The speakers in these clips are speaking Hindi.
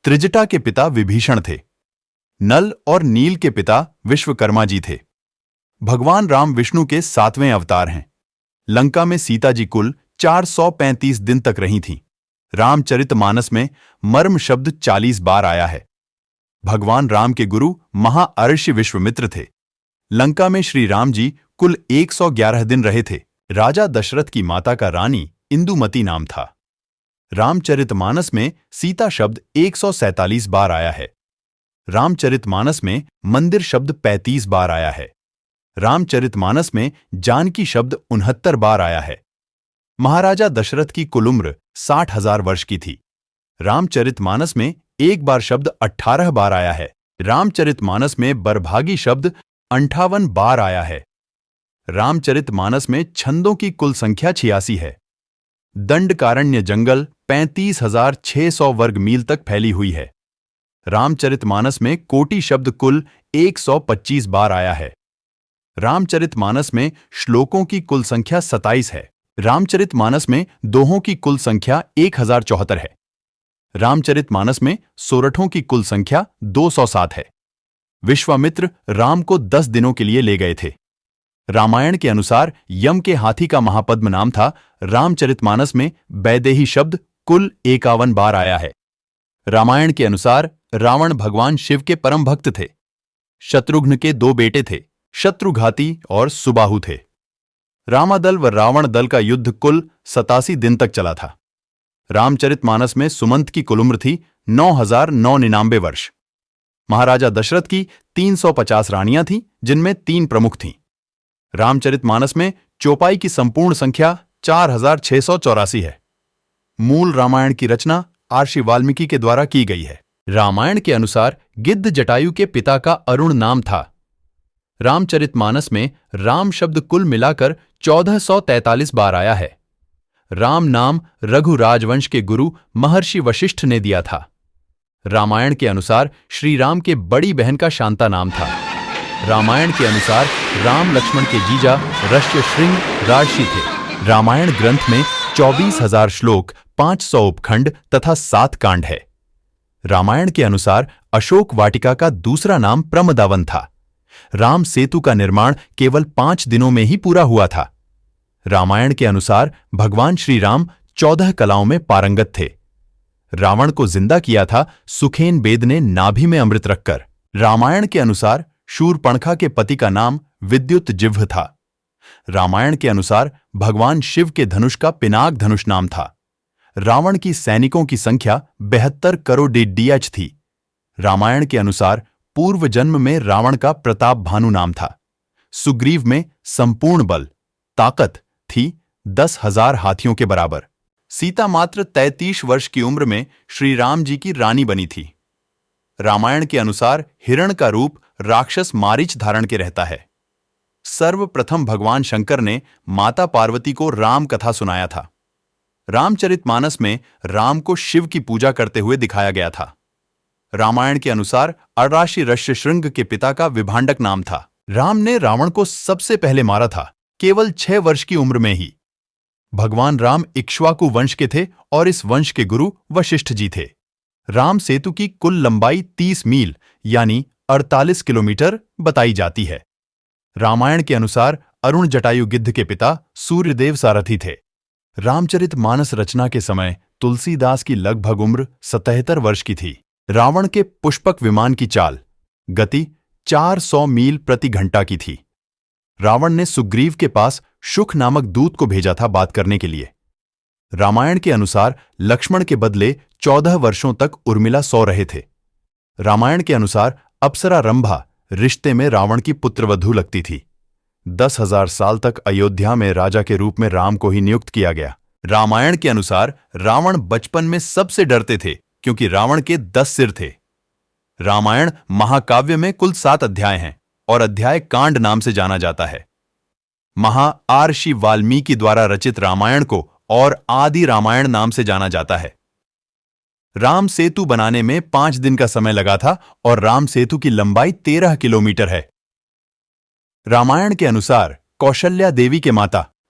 त्रिजटा के पिता विभीषण थे। नल और नील के पिता विश्वकर्मा जी थे। भगवान राम विष्णु के 7वें अवतार हैं। लंका में सीता जी कुल 435 दिन तक रही थीं। रामचरितमानस में मर्म शब्द 40 बार आया है। भगवान राम के गुरु महाअर्षि विश्वामित्र थे। लंका में श्री राम जी कुल 111 दिन रहे थे। राजा दशरथ की माता का रानी इंदुमती नाम था। रामचरितमानस में सीता शब्द 147 बार आया है। रामचरितमानस में मंदिर शब्द 35 बार आया है। रामचरितमानस में जानकी शब्द 69 बार आया है। महाराजा दशरथ की कुल उम्र 60,000 वर्ष की थी। रामचरितमानस में एक बार शब्द 18 बार आया है। रामचरितमानस में बरभागी शब्द 58 बार आया है। रामचरितमानस में छंदों की कुल संख्या 86 है। दंडकारण्य जंगल 35,600 वर्ग मील तक फैली हुई है। रामचरितमानस में कोटि शब्द कुल 125 बार आया है। रामचरितमानस में श्लोकों की कुल संख्या 27 है। रामचरितमानस में दोहों की कुल संख्या 1074 है। रामचरितमानस में सोरठों की कुल संख्या 207 है। विश्वामित्र राम को 10 दिनों के लिए ले गए थे। रामायण के अनुसार यम के हाथी का महापद्म नाम था। रामचरितमानस में वैदेही शब्द कुल 51 बार आया है। रामायण के अनुसार रावण भगवान शिव के परम भक्त थे। शत्रुघ्न के 2 बेटे थे, शत्रुघाती और सुबाहु थे। रामादल व रावण दल का युद्ध कुल 87 दिन तक चला था। रामचरितमानस में सुमंत की कुल उम्र थी 9,999 वर्ष। महाराजा दशरथ की 350 रानियां थीं, जिनमें 3 प्रमुख थीं। रामचरितमानस में चौपाई की संपूर्ण संख्या 4,684 है। मूल रामायण की रचना महर्षि वाल्मीकि के द्वारा की गई है। रामायण के अनुसार गिद्ध जटायु के पिता का अरुण नाम था। रामचरितमानस में राम शब्द कुल मिलाकर 1443 बार आया है। राम नाम रघु राजवंश के गुरु महर्षि वशिष्ठ ने दिया था। रामायण के अनुसार श्री राम के बड़ी बहन का शांता नाम था। रामायण के अनुसार राम लक्ष्मण के जीजा ऋष्यशृंग राजर्षि थे। रामायण ग्रंथ में 24,000 श्लोक, 500 उपखंड तथा 7 कांड है। रामायण के अनुसार अशोक वाटिका का दूसरा नाम प्रमदावन था। राम सेतु का निर्माण केवल 5 दिनों में ही पूरा हुआ था। रामायण के अनुसार भगवान श्री राम 14 कलाओं में पारंगत थे। रावण को जिंदा किया था सुखेन बेद ने नाभि में अमृत रखकर। रामायण के अनुसार शूरपणखा के पति का नाम विद्युत जिह्व था। रामायण के अनुसार भगवान शिव के धनुष का पिनाक धनुष नाम था। रावण की सैनिकों की संख्या 72 करोड़ DH थी। रामायण के अनुसार पूर्व जन्म में रावण का प्रताप भानु नाम था। सुग्रीव में संपूर्ण बल, ताकत थी 10,000 हाथियों के बराबर। सीता मात्र 33 वर्ष की उम्र में श्री राम जी की रानी बनी थी। रामायण के अनुसार हिरण का रूप राक्षस मारीच धारण के रहता है। सर्वप्रथम भगवान शंकर ने माता पार्वती को राम कथा सुनाया था। रामचरितमानस में राम को शिव की पूजा करते हुए दिखाया गया था। रामायण के अनुसार अराशी ऋष्यशृंग के पिता का विभांडक नाम था। राम ने रावण को सबसे पहले मारा था, केवल 6 वर्ष की उम्र में ही। भगवान राम इक्ष्वाकु वंश के थे और इस वंश के गुरु वशिष्ठ जी थे। राम सेतु की कुल लंबाई 30 मील यानी 48 किलोमीटर बताई जाती है। रामायण के अनुसार अरुण जटायु गिद्ध के पिता सूर्यदेव सारथी थे। रामचरितमानस रचना के समय तुलसीदास की लगभग उम्र 77 वर्ष की थी। रावण के पुष्पक विमान की चाल गति 400 मील प्रति घंटा की थी। रावण ने सुग्रीव के पास शुक नामक दूत को भेजा था बात करने के लिए। रामायण के अनुसार लक्ष्मण के बदले 14 वर्षों तक उर्मिला सो रहे थे। रामायण के अनुसार अप्सरा रंभा रिश्ते में रावण की पुत्रवधू लगती थी। 10,000 साल तक अयोध्या में राजा के रूप में राम को ही नियुक्त किया गया। रामायण के अनुसार रावण बचपन में सबसे डरते थे क्योंकि रावण के 10 सिर थे। रामायण महाकाव्य में कुल 7 अध्याय हैं और अध्याय कांड नाम से जाना जाता है। महर्षि वाल्मीकि द्वारा रचित रामायण को और आदि रामायण नाम से जाना जाता है। राम सेतु बनाने में 5 दिन का समय लगा था और राम सेतु की लंबाई 13 किलोमीटर है। रामायण के अनुसार कौशल्या देवी के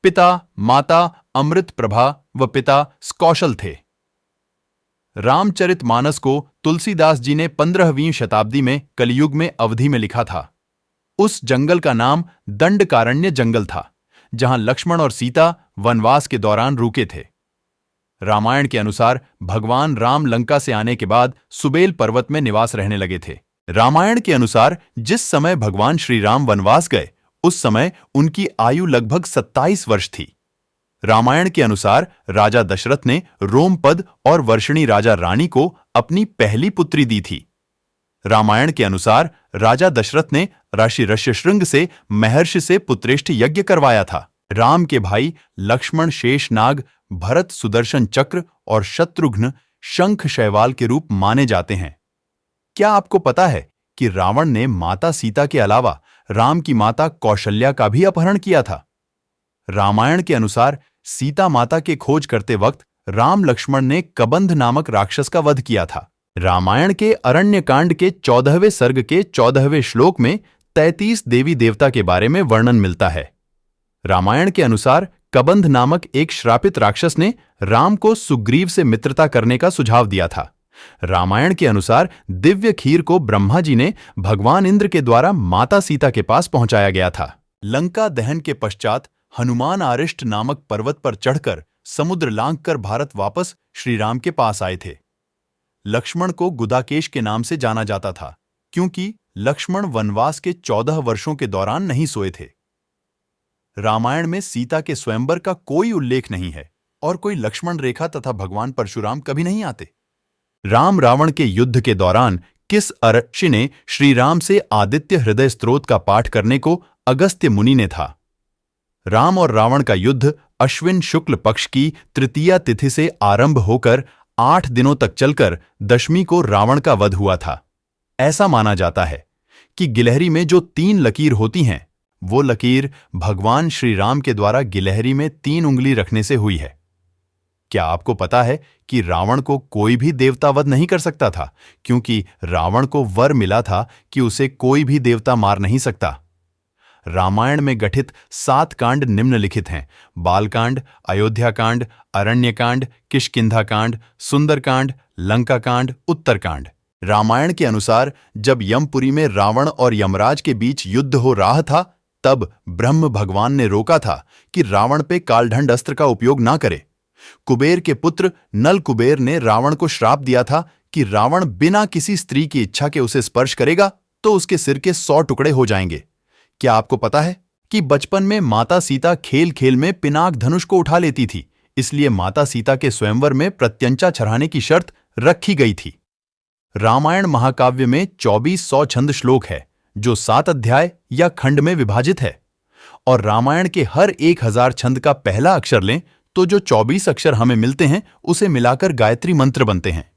पिता माता अमृत प्रभा व पिता कौशल थे। रामचरितमानस को तुलसीदास जी ने 15वीं शताब्दी में कलयुग में अवधि में लिखा था। उस जंगल का नाम दंडकारण्य जंगल था, जहां लक्ष्मण और सीता वनवास के दौरान रुके थे। रामायण के अनुसार भगवान राम लंका से आने के बाद सुबेल पर्वत में निवास रहने लगे थे। रामायण के अनुसार जिस समय भगवान श्री राम वनवास गए, उस समय उनकी आयु लगभग 27 वर्ष थी। रामायण के अनुसार राजा दशरथ ने रोमपद और वर्षणी राजा रानी को अपनी पहली पुत्री दी थी। रामायण के अनुसार राजा दशरथ ने ऋषि ऋष्यशृंग से महर्षि से पुत्रेष्ठ यज्ञ करवाया था। राम के भाई लक्ष्मण शेषनाग, भरत सुदर्शन चक्र और शत्रुघ्न शंख शैवाल के रूप माने जाते हैं। क्या आपको पता है कि रावण ने माता सीता के अलावा राम की माता कौशल्या का भी अपहरण किया था? रामायण के अनुसार सीता माता के खोज करते वक्त राम लक्ष्मण ने कबंध नामक राक्षस का वध किया था। रामायण के अरण्यकांड के 14वें सर्ग के 14वें श्लोक में 33 देवी देवता के बारे में वर्णन मिलता है। रामायण के अनुसार कबंध नामक एक श्रापित राक्षस ने राम को सुग्रीव से मित्रता करने का सुझाव दिया था। रामायण के अनुसार दिव्य खीर को ब्रह्मा जी ने भगवान इंद्र के द्वारा माता सीता के पास पहुंचाया गया था। लंका दहन के पश्चात हनुमान आरिष्ट नामक पर्वत पर चढ़कर समुद्र लांघ कर भारत वापस श्री राम के पास आए थे। लक्ष्मण को गुदाकेश के नाम से जाना जाता था, क्योंकि लक्ष्मण वनवास के 14 वर्षों के दौरान नहीं सोए थे। रामायण में सीता के स्वयंवर का कोई उल्लेख नहीं है और कोई लक्ष्मण रेखा तथा भगवान परशुराम कभी नहीं आते। राम रावण के युद्ध के दौरान किस ऋषि ने श्री राम से आदित्य हृदय स्तोत्र का पाठ करने को अगस्त्य मुनि ने था? राम और रावण का युद्ध अश्विन शुक्ल पक्ष की तृतीया तिथि से आरंभ होकर 8 दिनों तक चलकर दशमी को रावण का वध हुआ था। ऐसा माना जाता है कि गिलहरी में जो 3 लकीर होती हैं, वो लकीर भगवान श्री राम के द्वारा गिलहरी में 3 उंगली रखने से हुई है। क्या आपको पता है कि रावण को कोई भी देवता वध नहीं कर सकता था, क्योंकि रावण को वर मिला था कि उसे कोई भी देवता मार नहीं सकता। रामायण में गठित 7 कांड निम्नलिखित हैं: बालकांड, अयोध्याकांड, अरण्यकांड, किष्किंधाकांड, सुंदरकांड, लंकाकांड, उत्तरकांड। रामायण के अनुसार जब यमपुरी में रावण और यमराज के बीच युद्ध हो रहा था, तब ब्रह्म भगवान ने रोका था कि रावण पे कालढंड अस्त्र का उपयोग ना करे। कुबेर के पुत्र नल कुबेर ने रावण को श्राप दिया था कि रावण बिना किसी स्त्री की इच्छा के उसे स्पर्श करेगा तो उसके सिर के 100 टुकड़े हो जाएंगे। क्या आपको पता है कि बचपन में माता सीता खेल खेल में पिनाक धनुष को उठा लेती थी, इसलिए माता सीता के स्वयंवर में प्रत्यंचा चढ़ाने की शर्त रखी गई थी। रामायण महाकाव्य में 2400 छंद श्लोक है, जो 7 अध्याय या खंड में विभाजित है। और रामायण के हर 1000 छंद का पहला अक्षर लें तो जो 24 अक्षर हमें मिलते हैं, उसे मिलाकर गायत्री मंत्र बनते हैं।